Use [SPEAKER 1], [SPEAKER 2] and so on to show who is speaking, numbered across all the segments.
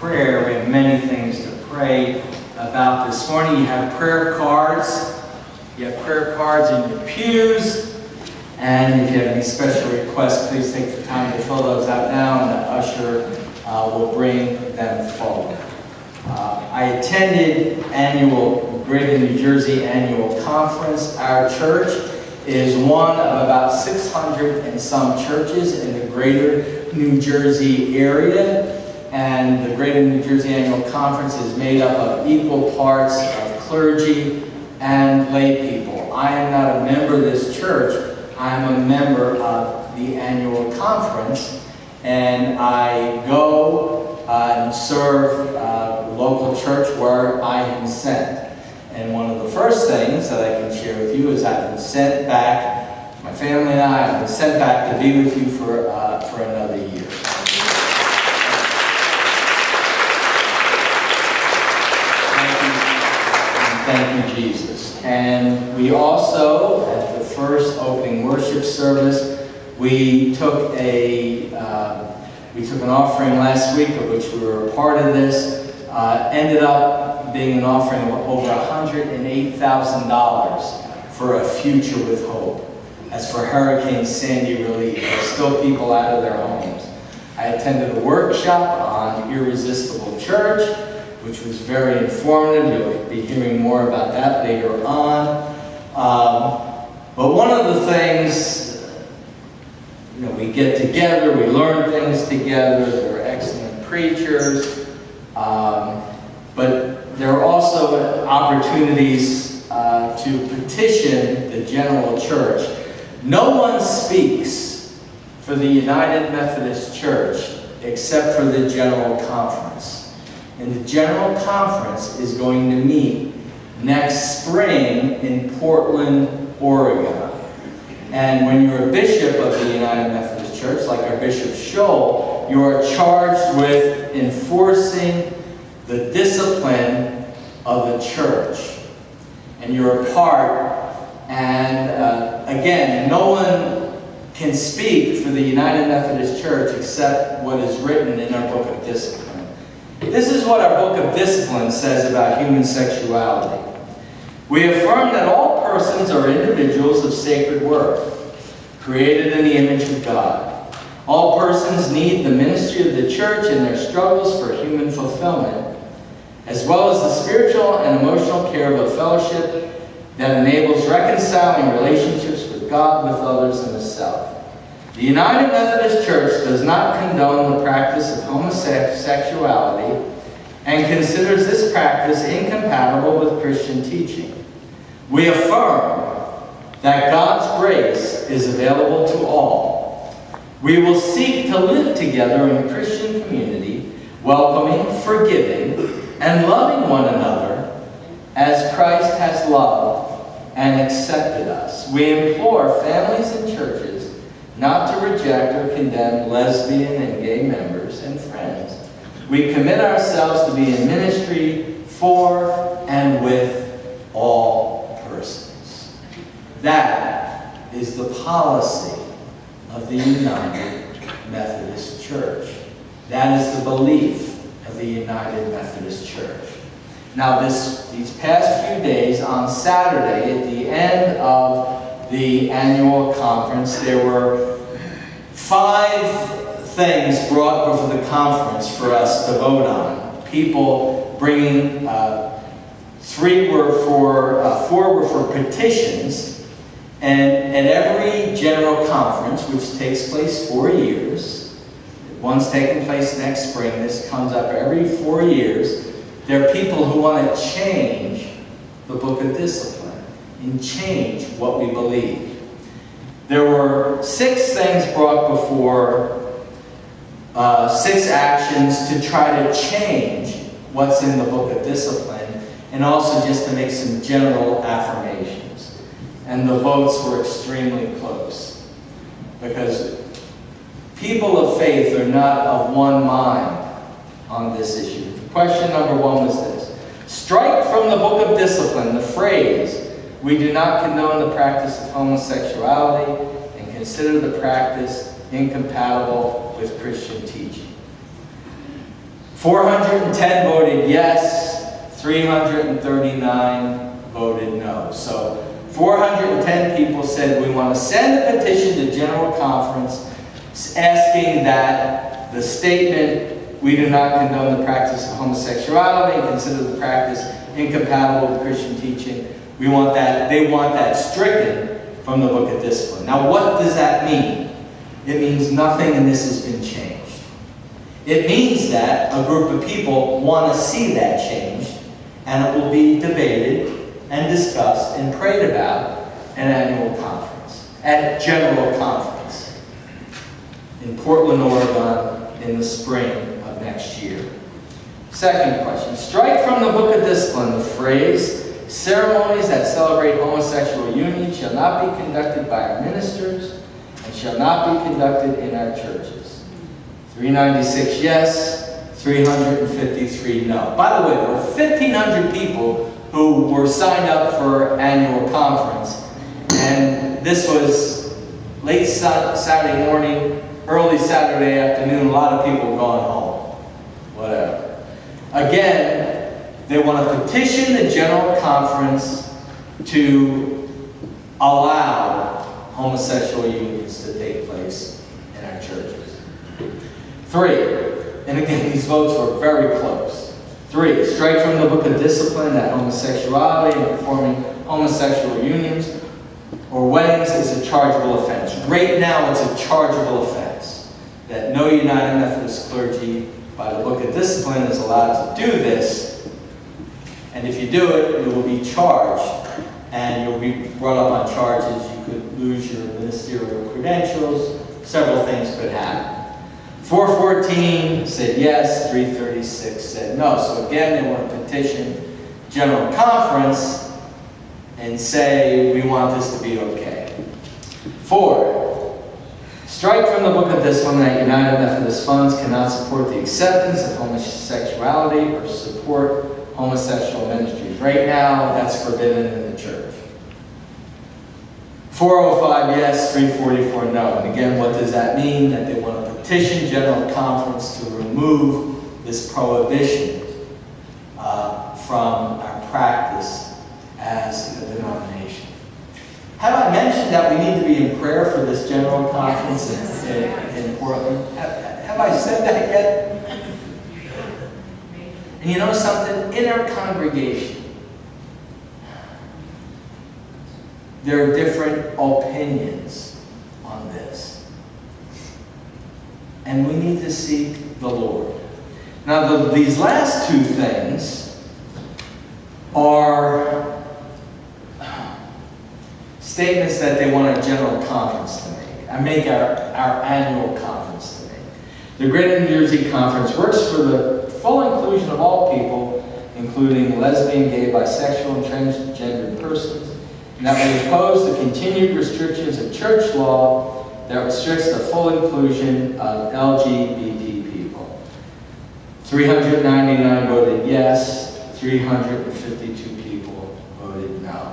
[SPEAKER 1] prayer. We have many things to pray about this morning. You have prayer cards. You have prayer cards in your pews. And if you have any special requests, please take the time to fill those out now, and the usher will bring them forward. I attended Greater New Jersey Annual Conference. Our church is one of about 600 and some churches in the Greater New Jersey area. And the Greater New Jersey Annual Conference is made up of equal parts of clergy and lay people. I am not a member of this church. I am a member of the annual conference, and I go and serve the local church where I am sent. And one of the first things that I can share with you is I've been sent back, my family and I have been sent back to be with you for another year. Thank you, Jesus. And we also, at the first opening worship service, we took an offering last week, of which we were a part of this. Ended up being an offering of over $108,000 for a future with hope. As for Hurricane Sandy relief, there's still people out of their homes. I attended a workshop on irresistible church, which was very informative. You'll be hearing more about that later on. But one of the things, we get together, we learn things together. There are excellent preachers. But there are also opportunities to petition the general church. No one speaks for the United Methodist Church except for the General Conference. And the General Conference is going to meet next spring in Portland, Oregon. And when you're a bishop of the United Methodist Church, like our Bishop Scholl, you are charged with enforcing the discipline of the church. And you're a part, and again, no one can speak for the United Methodist Church except what is written in our Book of Discipline. This is what our Book of Discipline says about human sexuality. We affirm that all persons are individuals of sacred worth, created in the image of God. All persons need the ministry of the church in their struggles for human fulfillment, as well as the spiritual and emotional care of a fellowship that enables reconciling relationships with God, with others, and with self. The United Methodist Church does not condone the practice of homosexuality and considers this practice incompatible with Christian teaching. We affirm that God's grace is available to all. We will seek to live together in a Christian community, welcoming, forgiving, and loving one another as Christ has loved and accepted us. We implore families and churches not to reject or condemn lesbian and gay members and friends. We commit ourselves to be in ministry for and with all persons. That is the policy of the United Methodist Church. That is the belief of the United Methodist Church. Now, these past few days, on Saturday, at the end of the annual conference, there were 5 things brought before the conference for us to vote on. People bringing, 4 were for petitions, and at every general conference, which takes place 4 years, one's taking place next spring, this comes up every 4 years, there are people who want to change the Book of Discipline and change what we believe. There were 6 things brought before, 6 actions to try to change what's in the Book of Discipline, and also just to make some general affirmations. And the votes were extremely close, because people of faith are not of one mind on this issue. Question number 1 was this: strike from the Book of Discipline the phrase, "We do not condone the practice of homosexuality and consider the practice incompatible with Christian teaching." 410 voted yes, 339 voted no. So 410 people said we want to send a petition to General Conference asking that the statement, "We do not condone the practice of homosexuality and consider the practice incompatible with Christian teaching." They want that stricken from the Book of Discipline. Now, what does that mean? It means nothing, and this has been changed. It means that a group of people want to see that changed, and it will be debated and discussed and prayed about at an annual conference, at General Conference in Portland, Oregon in the spring of next year. Second question, strike from the Book of Discipline the phrase, "Ceremonies that celebrate homosexual union shall not be conducted by our ministers and shall not be conducted in our churches." 396 yes, 353 no. By the way, there were 1,500 people who were signed up for annual conference, and this was late Saturday morning, early Saturday afternoon, a lot of people going home. Whatever. Again, they want to petition the General Conference to allow homosexual unions to take place in our churches. 3, and again, these votes were very close. 3, strike from the Book of Discipline that homosexuality and performing homosexual unions or weddings is a chargeable offense. Right now, it's a chargeable offense. That no United Methodist clergy, by the Book of Discipline, is allowed to do this. And if you do it, you will be charged, and you'll be brought up on charges. You could lose your ministerial credentials. Several things could happen. 414 said yes, 336 said no. So again, they want to petition General Conference and say, we want this to be okay. 4, strike from the Book of Discipline that United Methodist funds cannot support the acceptance of homosexuality or support homosexual ministries. Right now, that's forbidden in the church. 405 yes, 344 no. And again, what does that mean? That they want to petition General Conference to remove this prohibition from our practice as a denomination. Have I mentioned that we need to be in prayer for this General Conference in Portland? Have I said that yet? And you know something? In our congregation, there are different opinions on this. And we need to seek the Lord. Now, these last two things are statements that they want a General Conference to make our annual conference to make. The Greater New Jersey Conference works for the full inclusion of all people, including lesbian, gay, bisexual, and transgendered persons, and that we oppose the continued restrictions of church law that restricts the full inclusion of LGBT people. 399 voted yes, 352 people voted no.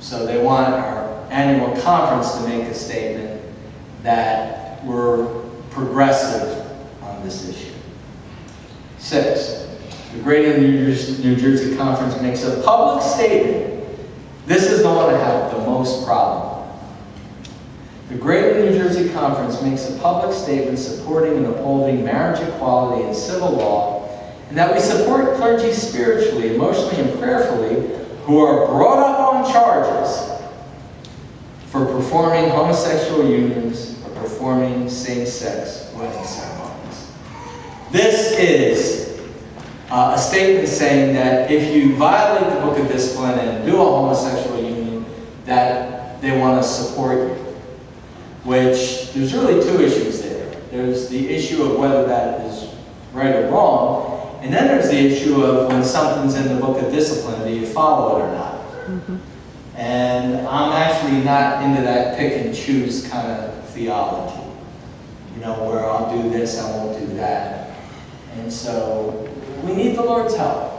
[SPEAKER 1] So they want our annual conference to make a statement that we're progressive on this issue. 6, the Greater New Jersey Conference makes a public statement. This is the one that had the most problem. The Greater New Jersey Conference makes a public statement supporting and upholding marriage equality and civil law, and that we support clergy spiritually, emotionally, and prayerfully who are brought up on charges for performing homosexual unions or performing same-sex wedding ceremonies. This is a statement saying that if you violate the Book of Discipline and do a homosexual union, that they want to support you. Which, there's really two issues there. There's the issue of whether that is right or wrong, and then there's the issue of when something's in the Book of Discipline, do you follow it or not? Mm-hmm. And I'm actually not into that pick and choose kind of theology. You know, where I'll do this, I won't do that. And so, we need the Lord's help.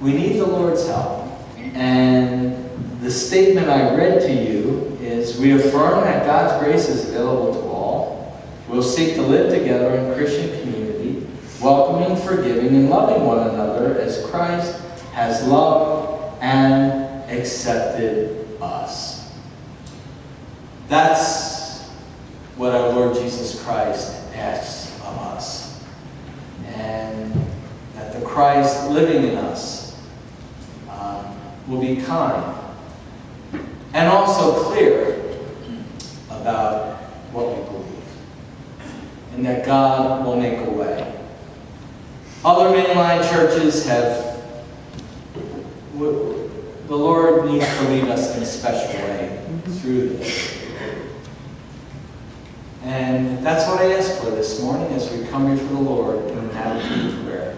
[SPEAKER 1] We need the Lord's help. And the statement I read to you is, we affirm that God's grace is available to all. We'll seek to live together in Christian community welcoming, forgiving, and loving one another as Christ has loved and accepted us. That's what our Lord Jesus Christ asks of us. And that the Christ living in us will be kind and also clear about what we believe. And that God will make a way. Other mainline churches have, the Lord needs to lead us in a special way through this. And that's what I ask for this morning as we come before the Lord in an attitude of prayer.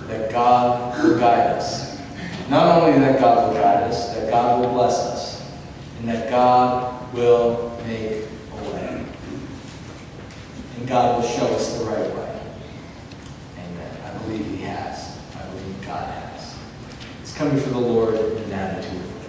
[SPEAKER 1] That God will guide us. Not only that God will guide us, that God will bless us. And that God will make a way. And God will show us the right way. Amen. I believe He has. I believe God has. Let's come before the Lord in an attitude of prayer.